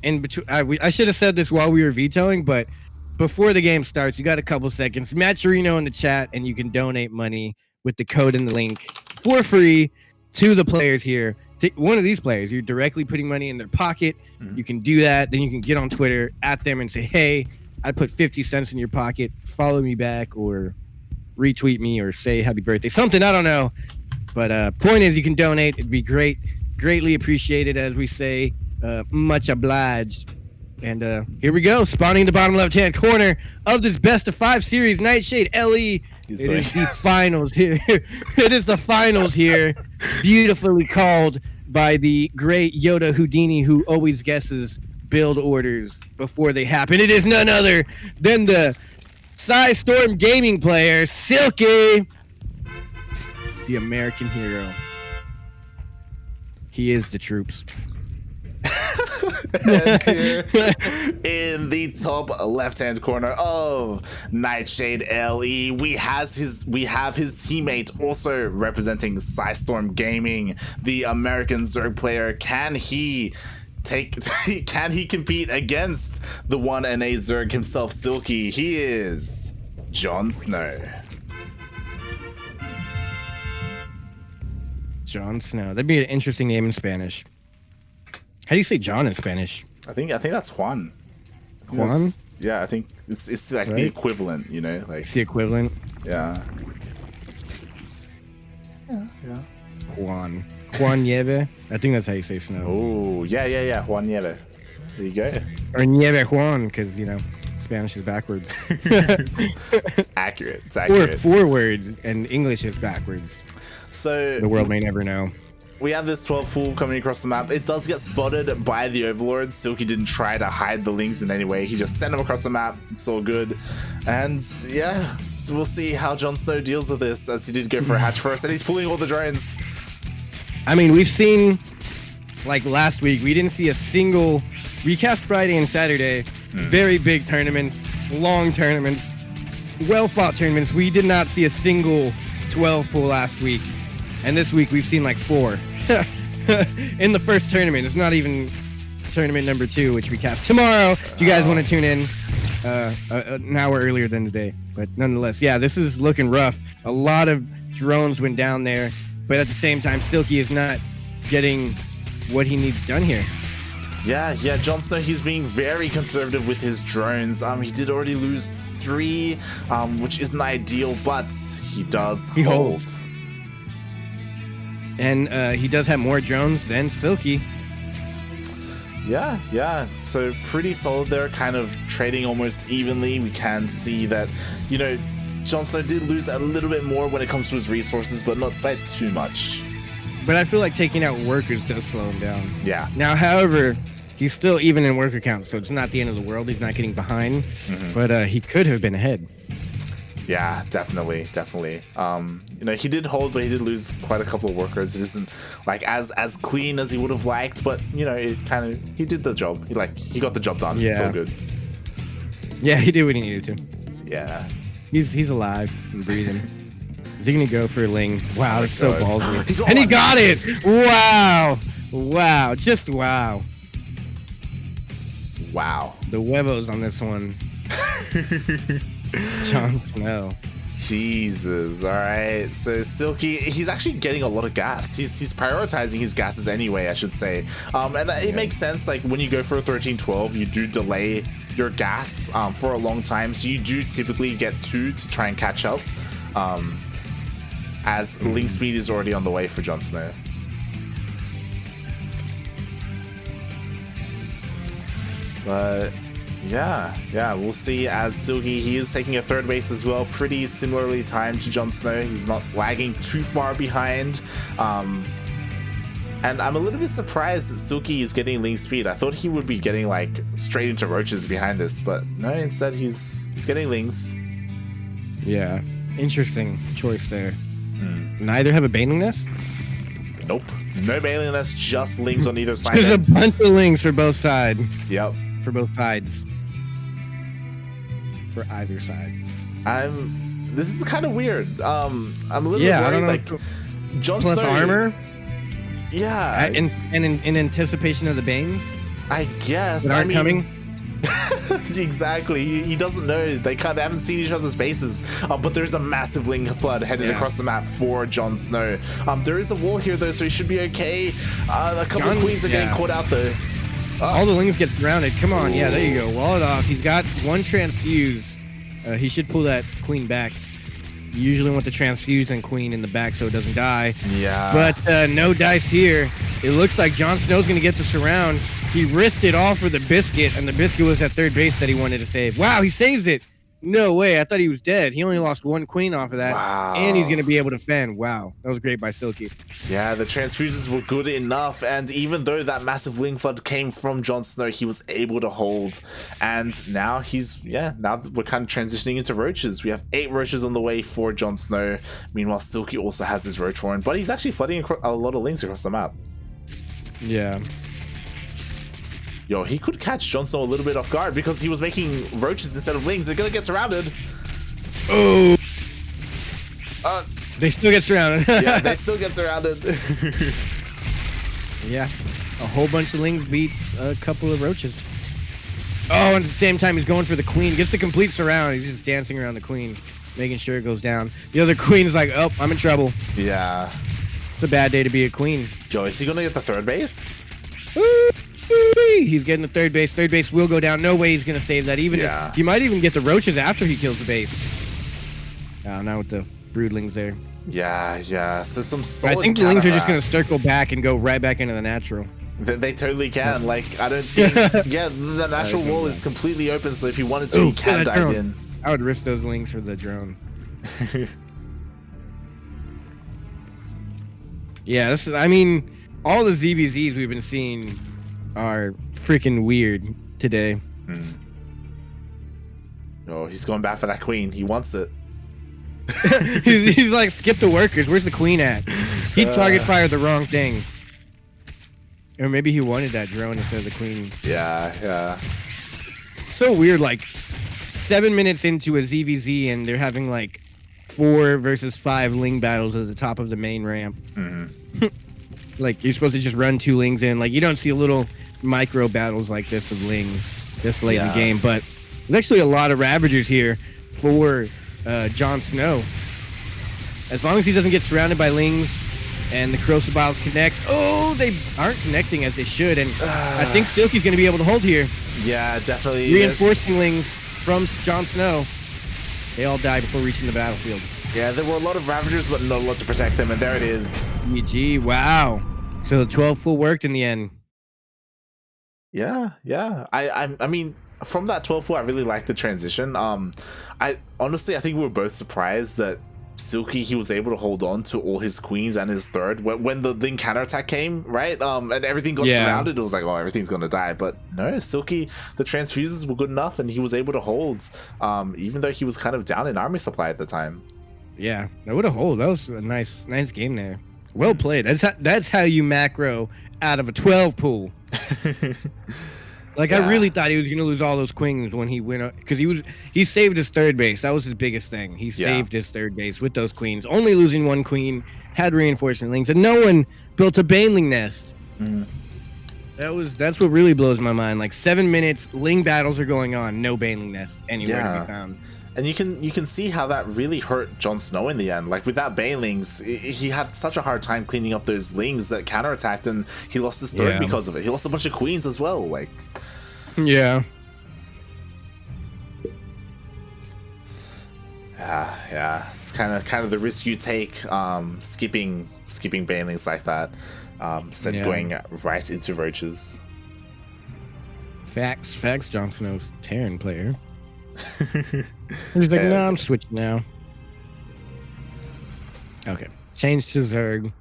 in between, I should have said this while we were vetoing, but before the game starts, you got a couple seconds. Matt Chirino in the chat, and you can donate money with the code in the link for free to the players here. One of these players, you're directly putting money in their pocket. You can do that. Then you can get on Twitter at them and say, hey, I put 50 cents in your pocket. Follow me back or retweet me or say happy birthday. Something, I don't know. But point is, you can donate. It'd be great. Greatly appreciated, as we say. Much obliged. And here we go. Spawning in the bottom left-hand corner of this best of 5 series. Nightshade LE. It is the finals here. It is the finals here. Beautifully called by the great Yoda Houdini, who always guesses build orders before they happen. It is none other than the Storm Gaming player, Silky, the American hero. He is the troops. And here in the top left-hand corner of Nightshade LE, we have his teammate also representing Storm Gaming, the American Zerg player. Can he compete against the one NA Zerg himself, Silky? He is JonSnow. JonSnow. That'd be an interesting name in Spanish. How do you say John in Spanish? I think that's Juan. Juan? Yeah, I think it's like the equivalent, you know, like it's the equivalent. Yeah. Juan Nieve. I think that's how you say snow. Oh, yeah. Juan Nieve. There you go. Or Nieve Juan, because Spanish is backwards. It's accurate. It's accurate. Or forward, and English is backwards. So the world may never know. We have this 12 fool coming across the map. It does get spotted by the Overlord. Silky didn't try to hide the links in any way. He just sent them across the map. It's all good. And yeah, we'll see how JonSnow deals with this, as he did go for a hatch first, and he's pulling all the drones. I mean, we've seen, like last week, we didn't see a single recast Friday and Saturday. Very big tournaments, long tournaments, well-fought tournaments. We did not see a single 12 pool last week. And this week, we've seen like 4. In the first tournament. It's not even tournament number 2, which we cast tomorrow. If you guys want to tune in an hour earlier than today. But nonetheless, yeah, this is looking rough. A lot of drones went down there. But at the same time, Silky is not getting what he needs done here. Yeah, JonSnow, he's being very conservative with his drones. He did already lose 3, which isn't ideal, but he does hold. And he does have more drones than Silky. Yeah. So pretty solid there, kind of trading almost evenly. We can see that, JonSnow did lose a little bit more when it comes to his resources, but not by too much. But I feel like taking out workers does slow him down. Yeah. Now, however, he's still even in worker count, so it's not the end of the world. He's not getting behind, but he could have been ahead. Yeah, definitely. He did hold, but he did lose quite a couple of workers. It isn't like as clean as he would have liked, but he did the job. He got the job done. Yeah. It's all good. Yeah, he did what he needed to. Yeah. He's alive and breathing. Is he gonna go for a Ling? Wow, that's so ballsy. He got it! Wow. Just wow. Wow. The huevos on this one. JonSnow. Jesus. All right. So Silky, he's actually getting a lot of gas. He's prioritizing his gases anyway, I should say. And it makes sense. Like when you go for a 13-12, you do delay your gas for a long time. So you do typically get 2 to try and catch up. As link speed is already on the way for JonSnow. But yeah, we'll see as Silky, he is taking a 3rd base as well, pretty similarly timed to JonSnow. He's not lagging too far behind. And I'm a little bit surprised that Silky is getting link speed. I thought he would be getting like straight into roaches behind this, but no, instead he's getting links. Yeah, interesting choice there. Neither have a bailing nest? Nope, no bailing nest, just links on either side. There's a bunch of links for both sides. Yep. For both sides. For either side. This is kind of weird. I'm a little bit worried. I don't know. Like JonSnow, plus armor. Yeah. In anticipation of the Banes. I guess. that aren't coming. Exactly. He doesn't know. They haven't seen each other's bases. But there's a massive Ling flood headed across the map for JonSnow. There is a wall here though, so he should be okay. A couple of queens are getting caught out though. All the Lings get surrounded. Come on, yeah, there you go. Wall it off. He's got one transfuse. He should pull that queen back. You usually want the transfuse and queen in the back so it doesn't die. Yeah. But no dice here. It looks like JonSnow's going to get the surround. He risked it all for the biscuit, and the biscuit was at third base that he wanted to save. Wow, he saves it. No way. I thought he was dead. He only lost one queen off of that. Wow. And he's going to be able to fend. Wow. That was great by Silky. Yeah, the transfuses were good enough. And even though that massive Ling flood came from JonSnow, he was able to hold. And now now we're kind of transitioning into roaches. We have 8 roaches on the way for JonSnow. Meanwhile, Silky also has his roach warren, but he's actually flooding a lot of Lings across the map. Yeah. Yo, he could catch JonSnow a little bit off guard because he was making roaches instead of Lings. They're gonna get surrounded. Oh. They still get surrounded. Yeah, they still get surrounded. Yeah. A whole bunch of Lings beats a couple of roaches. Oh, and at the same time, he's going for the queen. Gets the complete surround. He's just dancing around the queen, making sure it goes down. The other queen is like, oh, I'm in trouble. Yeah. It's a bad day to be a queen. Yo, is he gonna get the third base? He's getting the third base. Third base will go down. No way he's going to save that. Even if, he might even get the roaches after he kills the base. Oh, not with the broodlings there. Yeah. So some solid. I think the Lings are just going to circle back and go right back into the natural. They totally can. Like, I don't think. Yeah, the natural wall is completely open. So if he wanted to, he can dive in. I would risk those Lings for the drone. Yeah, this is, I mean, all the ZvZs we've been seeing are freaking weird today. Oh, he's going back for that queen. He wants it. he's like, skip the workers. Where's the queen at? He target fired the wrong thing. Or maybe he wanted that drone instead of the queen. Yeah. So weird, like 7 minutes into a ZvZ and they're having like 4 versus 5 Ling battles at the top of the main ramp. Like, you're supposed to just run 2 Lings in. Like, you don't see a little micro battles like this of Lings this late in the game. But there's actually a lot of Ravagers here for JonSnow. As long as he doesn't get surrounded by Lings and the Crucibles connect. Oh, they aren't connecting as they should. And I think Silky's going to be able to hold here. Yeah, definitely. Reinforcing Lings from JonSnow. They all die before reaching the battlefield. Yeah, there were a lot of Ravagers, but not a lot to protect them, and there it is. GG, wow. So the 12 pull worked in the end. Yeah. I mean, from that 12 pull, I really liked the transition. I honestly think we were both surprised that Silky, he was able to hold on to all his queens and his third when the Ling counterattack came, right? And everything got surrounded. It was like, oh, everything's gonna die. But no, Silky, the transfuses were good enough, and he was able to hold, even though he was kind of down in army supply at the time. Yeah, that would have hold. That was a nice game there. Well played. That's how you macro out of a 12 pool. Like, I really thought he was gonna lose all those queens when he went up, because he saved his third base. That was his biggest thing. He saved his third base with those queens. Only losing 1 queen, had reinforcement Lings, and no one built a Baneling nest. That's what really blows my mind. Like 7 minutes, Ling battles are going on, no Baneling nest anywhere to be found. And you can see how that really hurt JonSnow in the end. Like, without Banelings, he had such a hard time cleaning up those Lings that counterattacked, and he lost his third because of it. He lost a bunch of queens as well. Like, yeah, it's kind of the risk you take, skipping Banelings like that, instead of going right into roaches. Facts. JonSnow's Terran player. He's like, no, I'm switching now. Okay, change to Zerg.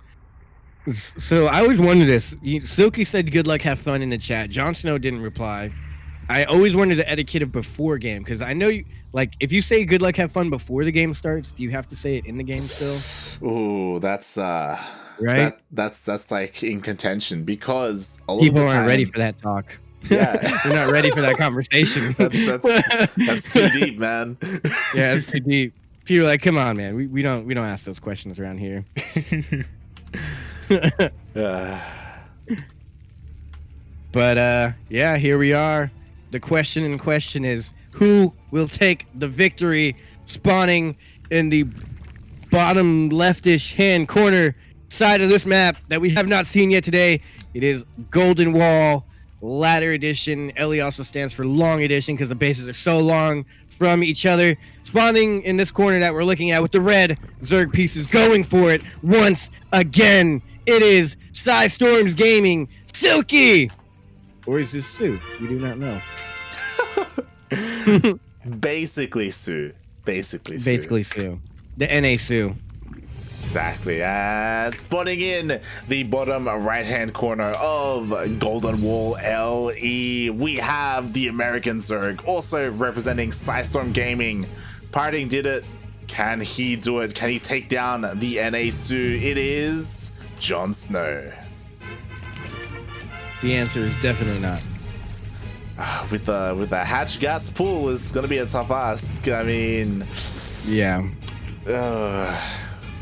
So I always wondered this. Silky said good luck, have fun in the chat. JonSnow didn't reply. I always wondered the etiquette of before game, because I know you, like, if you say good luck, have fun before the game starts, do you have to say it in the game still? Ooh, that's right. That's like in contention, because a lot people of the time, aren't ready for that talk. Yeah, they're not ready for that conversation. that's too deep, man. Yeah, it's too deep. People are like, come on, man. We don't ask those questions around here. But yeah, here we are. The question in question is, who will take the victory? Spawning in the bottom leftish hand corner side of this map that we have not seen yet today. It is Golden Wall Ladder Edition. LE also stands for Long Edition because the bases are so long from each other. Spawning in this corner that we're looking at with the red Zerg pieces going for it once again. It is Storms Gaming, Silky. Or is this Sue? We do not know. Basically Sue. Basically Sue. The NA Sue. Exactly. And spawning in the bottom right-hand corner of Golden Wall LE, we have the American Zerg, also representing Storm Gaming. Parting did it. Can he do it? Can he take down the NA Sue? It is JonSnow. The answer is definitely not. With the hatch gas pool is gonna be a tough ask. I mean, yeah.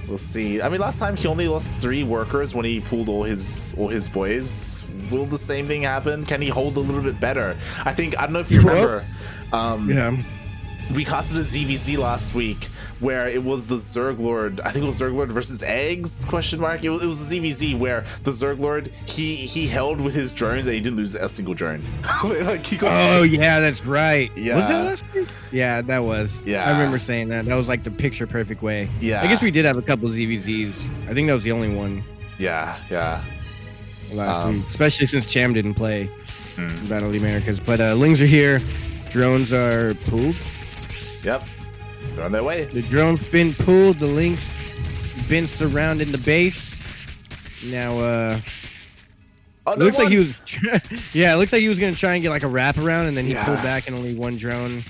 We'll see. I mean, last time he only lost 3 workers when he pulled all his boys. Will the same thing happen? Can he hold a little bit better? I don't know if you remember. Yeah. We casted a ZvZ last week where it was the Zerg Lord. I think it was Zerg Lord versus Eggs? Question mark. It was a ZvZ where the Zerg Lord he held with his drones and he didn't lose a single drone. Like he got yeah, that's right. Yeah. Was that last week? Yeah, that was. Yeah. I remember saying that. That was like the picture perfect way. Yeah. I guess we did have a couple ZvZs. I think that was the only one. Yeah. Last week, especially since Cham didn't play Battle of the Americas. But Lings are here. Drones are pulled. Yep. They're on their way. The drone's been pulled. The Lynx been surrounding the base. Now, looks like he was. Yeah, it looks like he was gonna try and get like a wrap around, and then he pulled back and only 1 drone.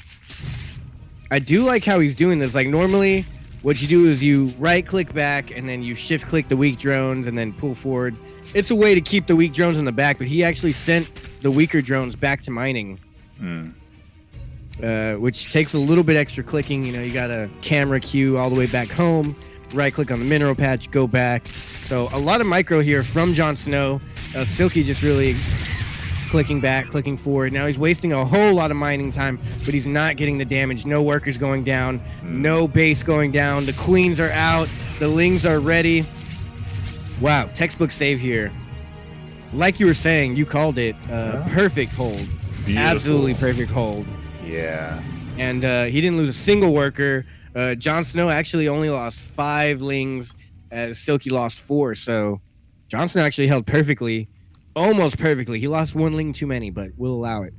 I do like how he's doing this. Like normally, what you do is you right-click back, and then you shift-click the weak drones, and then pull forward. It's a way to keep the weak drones in the back, but he actually sent the weaker drones back to mining. Which takes a little bit extra clicking. You know, you got a camera queue all the way back home, right click on the mineral patch, go back. So a lot of micro here from JonSnow. Silky just really clicking back, clicking forward. Now he's wasting a whole lot of mining time, but he's not getting the damage. No workers going down, no base going down. The queens are out, the Lings are ready. Wow, textbook save here. Like you were saying, you called it perfect hold. Beautiful. Absolutely perfect hold. Yeah. And he didn't lose a single worker. JonSnow actually only lost 5 Lings as Silky lost 4. So JonSnow actually held perfectly, almost perfectly. He lost 1 Ling too many, but we'll allow it.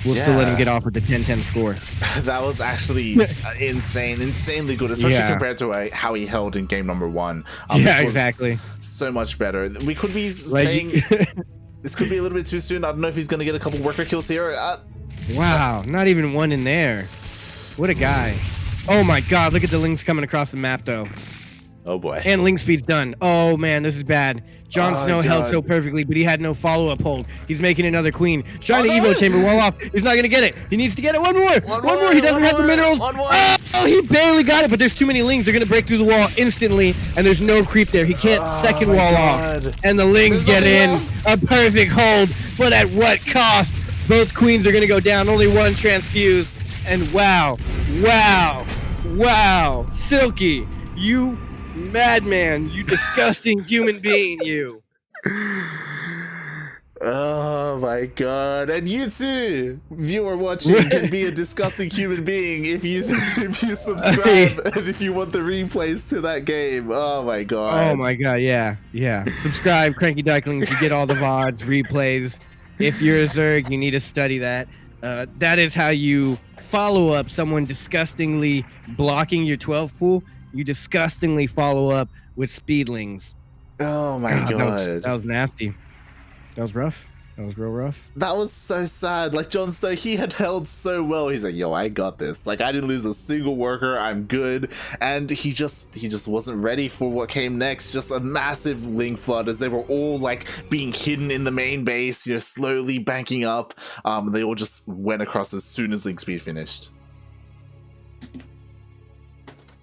We'll still let him get off with the 10-10 score. That was actually insanely good, especially compared to how he held in game number 1. Yeah, exactly. So much better. We could be saying this could be a little bit too soon. I don't know if he's going to get a couple worker kills here. Wow, not even 1 in there. What a guy. Oh my god, look at the Lings coming across the map though. Oh boy. And Ling speed's done. Oh man, this is bad. JonSnow held so perfectly, but he had no follow-up hold. He's making another queen. Trying to Evo chamber wall off. He's not gonna get it. He needs to get it. One more. He doesn't have the minerals. Oh, he barely got it, but there's too many Lings. They're gonna break through the wall instantly, and there's no creep there. He can't second wall off. And the Lings get in. A perfect hold, but at what cost? Both queens are going to go down. Only 1 transfuse. And wow. Silky, you madman. You disgusting human being, you. Oh my god. And you too, viewer watching, can be a disgusting human being if you subscribe and if you want the replays to that game. Oh my god. Oh my god, yeah. Subscribe, CranKy Ducklings. You get all the VODs, replays. If you're a Zerg, you need to study that. That is how you follow up someone disgustingly blocking your 12 pool. You disgustingly follow up with speedlings. Oh my god. That was nasty. That was rough. That was real rough. That was so sad. Like JonSnow, he had held so well. He's like, yo, I got this. Like I didn't lose a single worker. I'm good. And he just wasn't ready for what came next. Just a massive Ling flood as they were all like being hidden in the main base, slowly banking up. They all just went across as soon as Ling speed finished.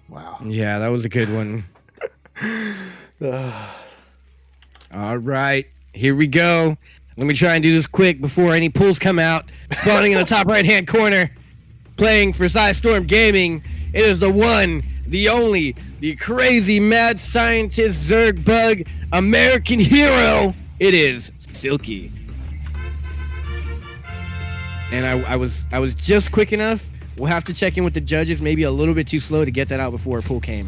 Wow. Yeah, that was a good one. All right, here we go. Let me try and do this quick before any pulls come out. Spawning in the top right-hand corner. Playing for Storm Gaming. It is the one, the only, the crazy mad scientist Zerg Bug American hero. It is Silky. And I was just quick enough. We'll have to check in with the judges. Maybe a little bit too slow to get that out before a pull came.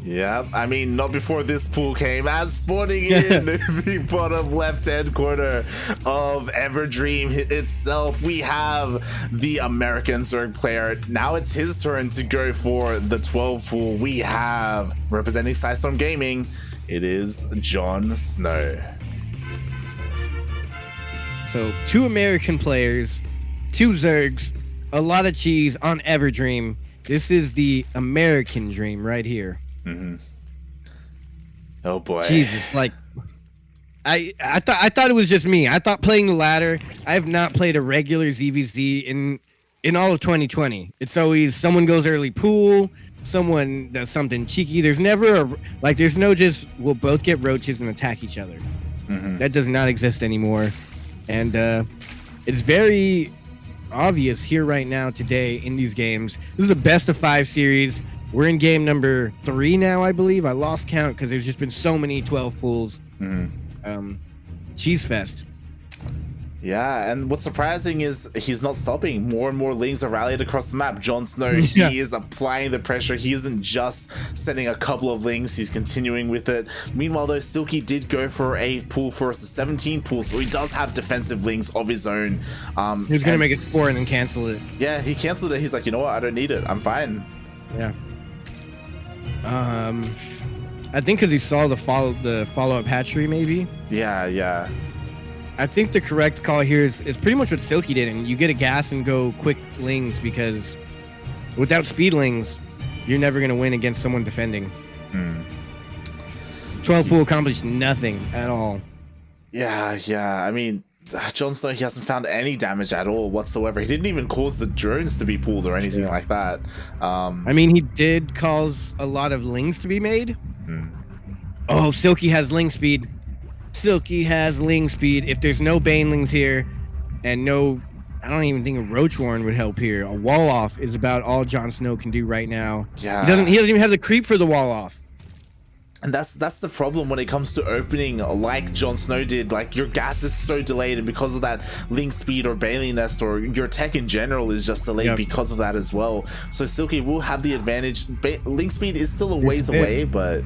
Yeah, I mean, not before this pool came. As spawning in the bottom left-hand corner of Everdream itself, we have the American Zerg player. Now it's his turn to go for the 12 pool. We have, representing Storm Gaming, it is JonSnow. So 2 American players, 2 Zergs, a lot of cheese on Everdream. This is the American dream right here. Mm-hmm. Oh boy. Jesus, like I thought it was just me. I thought playing the ladder. I have not played a regular ZvZ in all of 2020. It's always someone goes early pool, someone does something cheeky. There's never there's no just we'll both get roaches and attack each other. Mm-hmm. That does not exist anymore. And it's very obvious here right now today in these games. This is a best of 5 series. We're in game number 3 now, I believe. I lost count because there's just been so many 12 pools. Mm-hmm. Cheese fest. Yeah, and what's surprising is he's not stopping. More and more lings are rallied across the map. JonSnow, he is applying the pressure. He isn't just sending a couple of lings. He's continuing with it. Meanwhile, though, Silky did go for a pool for us, a 17 pool, so he does have defensive lings of his own. He was going to make it 4 and then cancel it. Yeah, he canceled it. He's like, you know what? I don't need it. I'm fine. Yeah. I think because he saw the follow-up hatchery, maybe. Yeah. I think the correct call here is pretty much what Silky did, and you get a gas and go quick lings because without speed lings, you're never going to win against someone defending. 12 pool accomplished nothing at all. Yeah. I mean, JonSnow, he hasn't found any damage at all whatsoever. He didn't even cause the drones to be pulled or anything like that. I mean, he did cause a lot of lings to be made. Oh, Silky has ling speed. Silky has ling speed. If there's no banelings here and no, I don't even think a roach warren would help here. A wall off is about all JonSnow can do right now. Yeah. He doesn't even have the creep for the wall off. And that's the problem when it comes to opening like JonSnow did. Like, your gas is so delayed, and because of that, link speed or Bailey Nest or your tech in general is just delayed because of that as well. So Silky will have the advantage. Link speed is still a ways away, but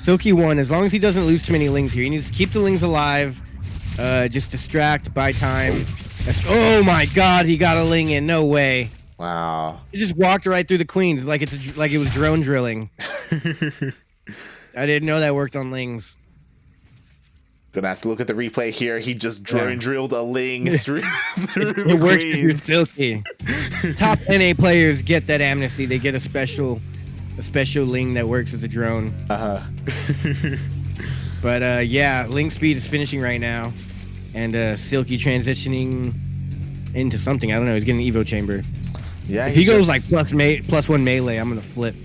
Silky won as long as he doesn't lose too many lings here. He needs to keep the lings alive, just distract, buy time. Oh my God, he got a ling in. No way. Wow. He just walked right through the queens like it was drone drilling. I didn't know that worked on lings. Gonna have to look at the replay here. He just drone drilled a ling through the It works queens. through Silky. Top NA players get that amnesty. They get a special ling that works as a drone. But yeah, ling speed is finishing right now, and Silky transitioning into something. I don't know. He's getting an Evo chamber. Yeah, if he goes like +1 melee, I'm gonna flip.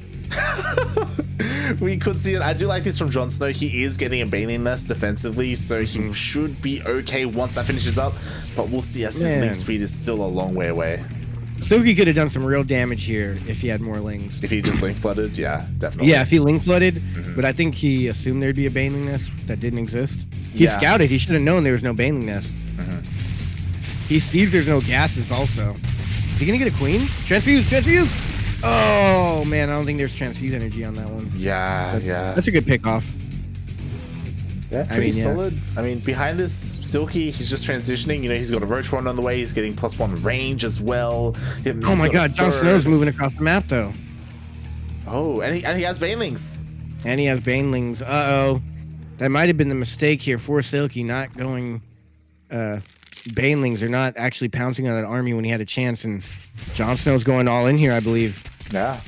We could see it. I do like this from JonSnow. He is getting a Baneling Nest defensively, so he should be okay once that finishes up. But we'll see, as his link speed is still a long way away. Silky could have done some real damage here if he had more lings. If he just link flooded, yeah, definitely. Yeah, if he link flooded, but I think he assumed there'd be a Baneling Nest that didn't exist. He scouted. He should have known there was no Baneling Nest. He sees there's no gases also. Is he gonna get a queen? Transfuse! Oh man, I don't think there's transfuse energy on that one. Yeah. That's a good pick off. Yeah, pretty solid. I mean, behind this, Silky, he's just transitioning. You know, he's got a Roach Warren on the way. He's getting +1 range as well. Oh my God, JonSnow's moving across the map though. Oh, and he has Banelings. And he has Banelings. Uh-oh. That might have been the mistake here for Silky, not going Banelings, or not actually pouncing on that army when he had a chance, and JonSnow's going all in here, I believe. Yeah.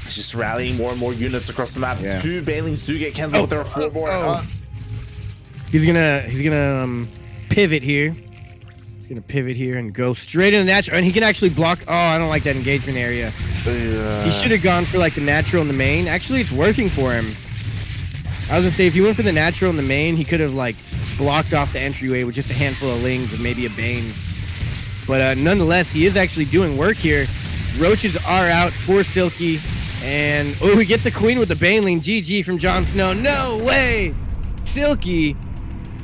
He's just rallying more and more units across the map. 2 Banelings do get cancelled, but there are 4 more. He's gonna pivot here. He's gonna pivot here and go straight in the natural, and he can actually block. Oh, I don't like that engagement area. He should have gone for like the natural in the main. Actually, it's working for him. I was gonna say, if he went for the natural in the main, he could have like blocked off the entryway with just a handful of Lings and maybe a Bane. But nonetheless, he is actually doing work here. Roaches are out for Silky. And, he gets a queen with the Baneling. GG from JonSnow. No way! Silky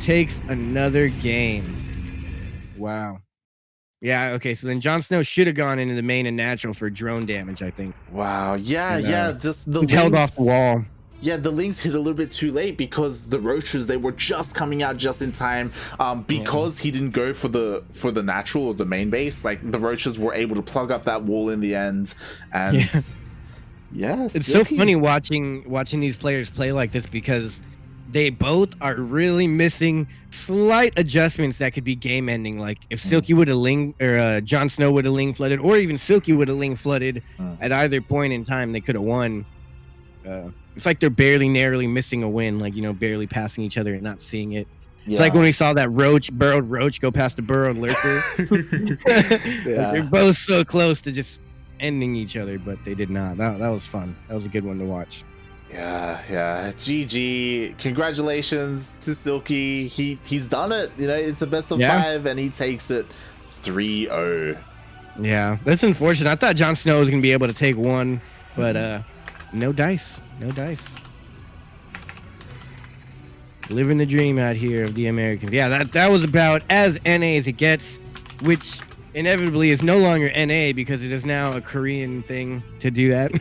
takes another game. Wow. Yeah, okay, so then JonSnow should have gone into the main and natural for drone damage, I think. Wow, yeah, just the Lings held off the wall. Yeah, the Lings hit a little bit too late because the Roaches, they were just coming out just in time. Because he didn't go for the natural or the main base, like the Roaches were able to plug up that wall in the end. And it's so funny watching these players play like this because they both are really missing slight adjustments that could be game ending. Like if Silky would have Ling or JonSnow would have Ling flooded, or even Silky would have Ling flooded at either point in time, they could have won. It's like they're barely narrowly missing a win, like, you know, barely passing each other and not seeing it. It's like when we saw that burrowed roach go past the burrowed lurker. They're both so close to just ending each other, but they did not. That was fun. That was a good one to watch. Yeah. GG. Congratulations to Silky. He's done it. You know, it's a best of 5 and he takes it 3-0. Yeah, that's unfortunate. I thought JonSnow was gonna be able to take one, but no dice. Living the dream out here of the Americans. Yeah, that was about as NA as it gets, which inevitably is no longer NA because it is now a Korean thing to do that.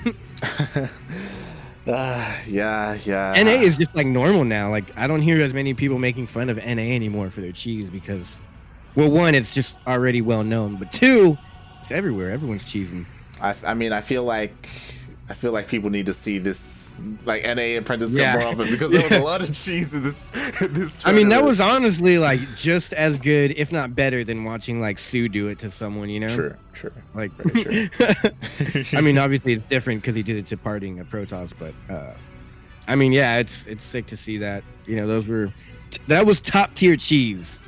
Yeah. NA is just like normal now. Like I don't hear as many people making fun of NA anymore for their cheese because, well, one, it's just already well known, but two, it's everywhere. Everyone's cheesing. I mean, I feel like people need to see this, like, NA Apprentice Cup more often because there was a lot of cheese in this tournament. I mean, that was honestly like just as good, if not better, than watching like Sue do it to someone, you know? True. Like, very true. I mean, obviously it's different because he did it to Parting a Protoss, but I mean, yeah, it's sick to see that. You know, that was top tier cheese.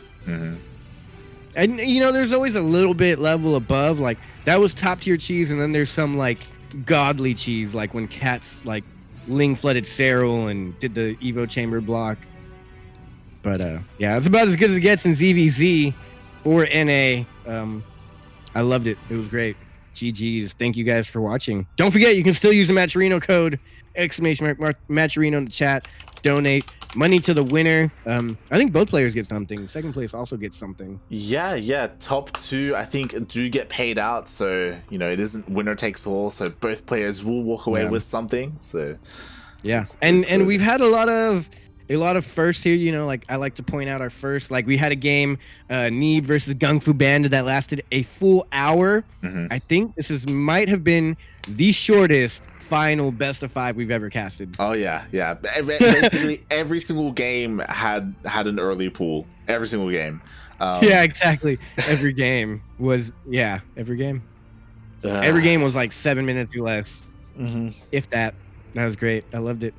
And you know, there's always a little bit level above. Like that was top tier cheese, and then there's some like godly cheese, like when Cats like Ling flooded Cyril and did the Evo chamber block. But yeah, it's about as good as it gets in ZvZ or NA. I loved it. It was great. GG's. Thank you guys for watching. Don't forget, you can still use the Matcherino code !Matcherino in the chat. Donate money to the winner. I think both players get something. Second place also gets something. Yeah. Top 2, I think, do get paid out. So, you know, it isn't winner takes all. So both players will walk away with something. So yeah, and we've had a lot of firsts here. You know, like I like to point out our first. Like we had a game, Neeb versus Gung Fu Bandit that lasted a full hour. I think this might have been the shortest final best of 5 we've ever casted. Oh yeah. Basically every single game had an early pool. Every single game. Yeah, exactly. Every game was every game was like 7 minutes or less. If that. That was great. I loved it.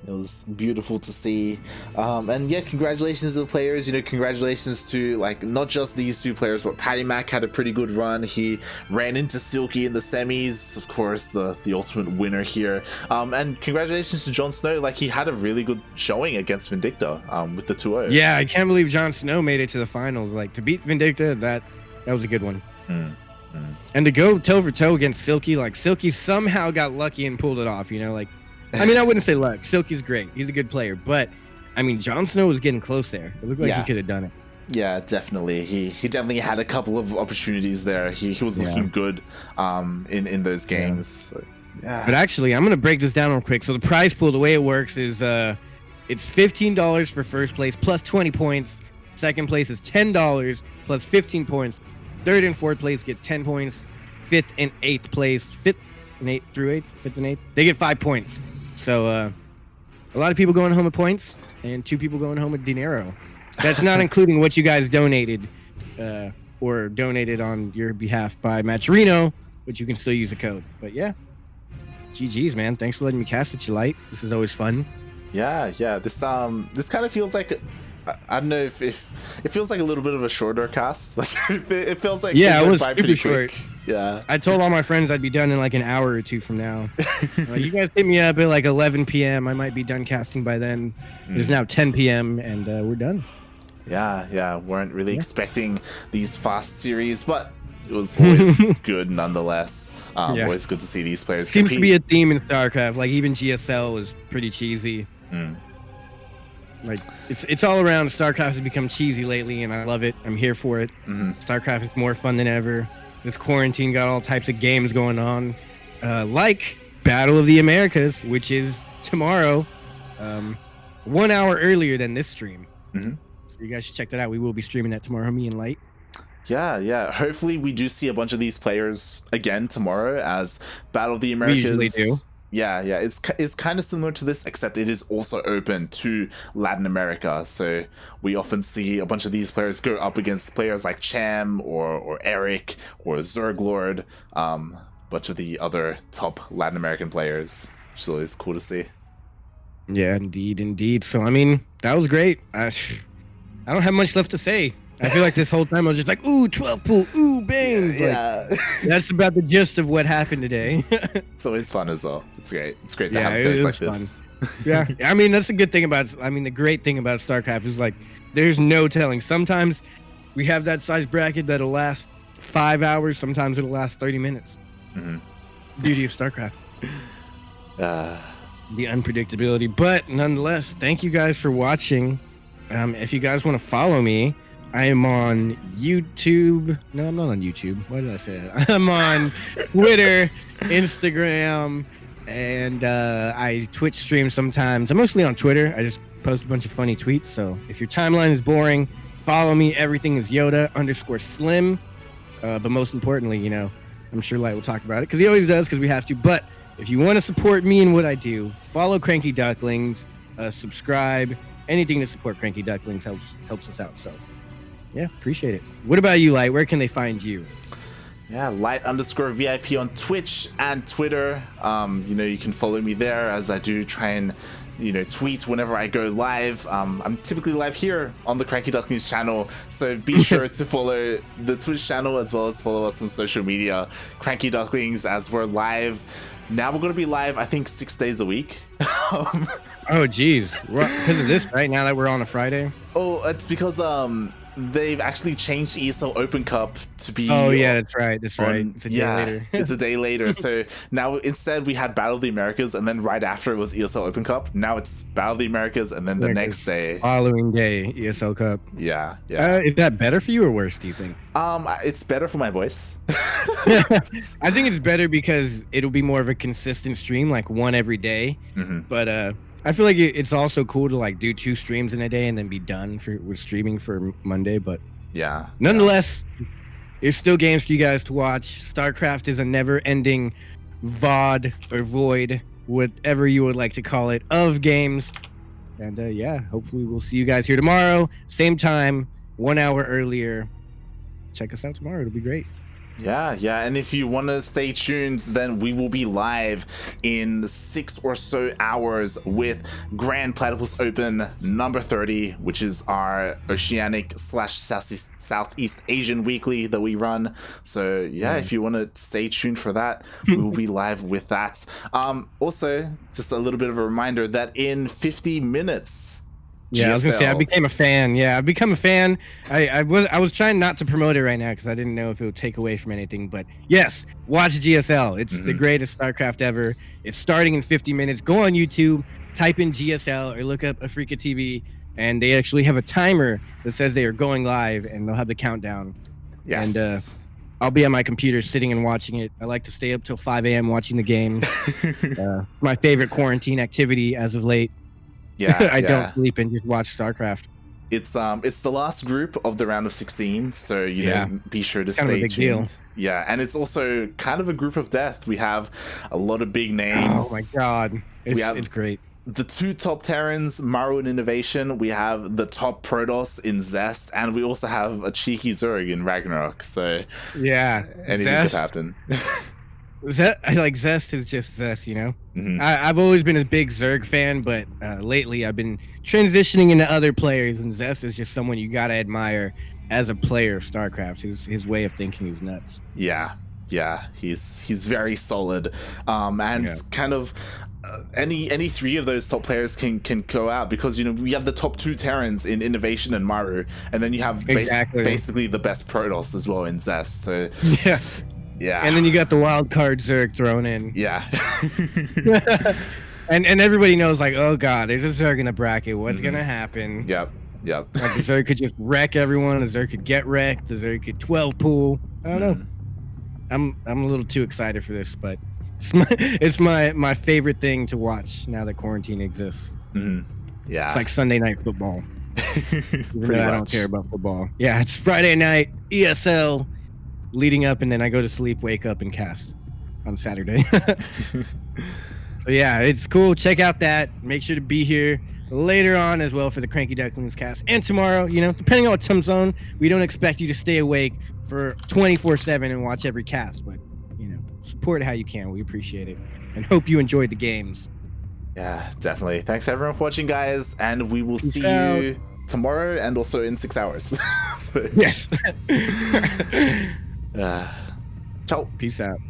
It was beautiful to see. And yeah, congratulations to the players. You know, congratulations to, like, not just these 2 players, but Patty Mac had a pretty good run. He ran into Silky in the semis, of course, the ultimate winner here. And congratulations to JonSnow. Like, he had a really good showing against Vindicta with the 2-0. Yeah, I can't believe JonSnow made it to the finals. Like, to beat Vindicta, that was a good one. And to go toe for toe against Silky, like Silky somehow got lucky and pulled it off, you know, like, I mean, I wouldn't say luck. Silky's great. He's a good player, but I mean, JonSnow was getting close there. It looked like he could have done it. Yeah, definitely. He definitely had a couple of opportunities there. He was looking good in those games. But actually, I'm gonna break this down real quick. So the prize pool, the way it works is it's $15 for first place plus 20 points. Second place is $10 plus 15 points. Third and fourth place get 10 points. Fifth and eighth place, fifth and eighth, they get 5 points. So a lot of people going home with points and 2 people going home with dinero. That's not including what you guys donated or donated on your behalf by Matcherino, which you can still use a code. But yeah, GG's, man. Thanks for letting me cast at your light. This is always fun. Yeah. This kind of feels like, I don't know if it feels like a little bit of a shorter cast. Like it feels like it was super short. Quick. Yeah. I told all my friends I'd be done in like an hour or 2 from now. You guys hit me up at like 11 p.m. I might be done casting by then. It is now 10 p.m. and we're done. Yeah. Weren't really expecting these fast series, but it was always good nonetheless. Always good to see these players Seems compete. to be a theme in StarCraft. Like even GSL was pretty cheesy. Like it's all around. StarCraft has become cheesy lately, and I love it. I'm here for it. StarCraft is more fun than ever. This quarantine got all types of games going on, like Battle of the Americas, which is tomorrow, 1 hour earlier than this stream. So you guys should check that out. We will be streaming that tomorrow, me and Light. Yeah. Hopefully we do see a bunch of these players again tomorrow, as Battle of the Americas. We usually do. Yeah. It's kind of similar to this, except it is also open to Latin America. So we often see a bunch of these players go up against players like Cham or Eric or Zerglord, bunch of the other top Latin American players, which is always cool to see. Yeah, indeed. So I mean, that was great. I don't have much left to say. I feel like this whole time I was just like, ooh, 12 pool, ooh, bangs. Yeah. Like, that's about the gist of what happened today. It's always fun as well. It's great. It's great to have days like this. Yeah. I mean, that's a good thing about it. I mean, the great thing about StarCraft is like, there's no telling. Sometimes we have that size bracket that'll last 5 hours. Sometimes it'll last 30 minutes. Beauty of StarCraft. The unpredictability. But nonetheless, thank you guys for watching. If you guys want to follow me, I am on YouTube. No, I'm not on YouTube. Why did I say that? I'm on Twitter, Instagram, and I Twitch stream sometimes. I'm mostly on Twitter. I just post a bunch of funny tweets. So if your timeline is boring, follow me. Everything is Yoda_Slim. But most importantly, you know, I'm sure Light will talk about it because he always does, because we have to. But if you want to support me and what I do, follow CranKy Ducklings, subscribe. Anything to support CranKy Ducklings helps us out. So yeah, appreciate it. What about you, Light? Where can they find you? Yeah, Light_VIP on Twitch and Twitter. You know, you can follow me there, as I do try and, you know, tweet whenever I go live. I'm typically live here on the CranKy Ducklings channel, so be sure to follow the Twitch channel as well as follow us on social media, CranKy Ducklings, as we're live. Now we're going to be live, I think, 6 days a week. Oh, geez. Because of this, right? Now that we're on a Friday? Oh, it's because they've actually changed ESL Open Cup to be... Oh, yeah, that's right. It's a day later. It's a day later. So now instead we had Battle of the Americas, and then right after it was ESL Open Cup. Now it's Battle of the Americas, and then the next day... Following day, ESL Cup. Yeah. Is that better for you or worse, do you think? It's better for my voice. I think it's better because it'll be more of a consistent stream, like one every day. But I feel like it's also cool to like do 2 streams in a day and then be done with streaming for Monday. But yeah, nonetheless, there's still games for you guys to watch. StarCraft is a never-ending VOD or void, whatever you would like to call it, of games. And yeah, hopefully we'll see you guys here tomorrow, same time, 1 hour earlier. Check us out tomorrow. It'll be great. Yeah, and if you want to stay tuned, then we will be live in 6 or so hours with Grand Platypus Open number 30, which is our Oceanic/Southeast Asian weekly that we run. So yeah, if you want to stay tuned for that, we will be live with that. Also, just a little bit of a reminder that in 50 minutes, yeah, I was gonna say I became a fan. Yeah, I've become a fan. I was trying not to promote it right now because I didn't know if it would take away from anything. But yes, watch GSL. It's the greatest StarCraft ever. It's starting in 50 minutes. Go on YouTube, type in GSL or look up Africa TV, and they actually have a timer that says they are going live, and they'll have the countdown. Yes. And I'll be on my computer sitting and watching it. I like to stay up till 5 a.m. watching the game. My favorite quarantine activity as of late. Yeah, I don't sleep and just watch StarCraft. It's the last group of the round of 16, so you know, be sure to stay tuned. Deal. Yeah, and it's also kind of a group of death. We have a lot of big names. Oh my god, it's great. The 2 top Terrans, Maru and Innovation. We have the top Protoss in Zest, and we also have a cheeky Zerg in Ragnarok. So yeah, anything could happen. Zest is just Zest, you know. I've always been a big Zerg fan, but lately I've been transitioning into other players, and Zest is just someone you gotta admire as a player of StarCraft. His way of thinking is nuts. Yeah, he's very solid, and kind of any three of those top players can go out, because you know we have the top 2 Terrans in Innovation and Maru, and then you have basically the best Protoss as well in Zest. So yeah, and then you got the wild card Zerg thrown in. Yeah. and everybody knows, like, oh god, there's a Zerg in the bracket. What's gonna happen? Yep. Like, the Zerg could just wreck everyone. The Zerg could get wrecked. The Zerg could 12 pool. I don't know. I'm a little too excited for this, but it's my favorite thing to watch now that quarantine exists. Yeah, it's like Sunday night football. Even though I don't care about football. Yeah, it's Friday night ESL, leading up, and then I go to sleep, wake up, and cast on Saturday. So yeah, it's cool. Check out that. Make sure to be here later on as well for the CranKy Ducklings cast, and tomorrow. You know, depending on what time zone, we don't expect you to stay awake for 24/7 and watch every cast, but you know, support how you can. We appreciate it and hope you enjoyed the games. Yeah, definitely. Thanks everyone for watching, guys, and we will see you tomorrow and also in 6 hours. Yes. Ciao. Peace out.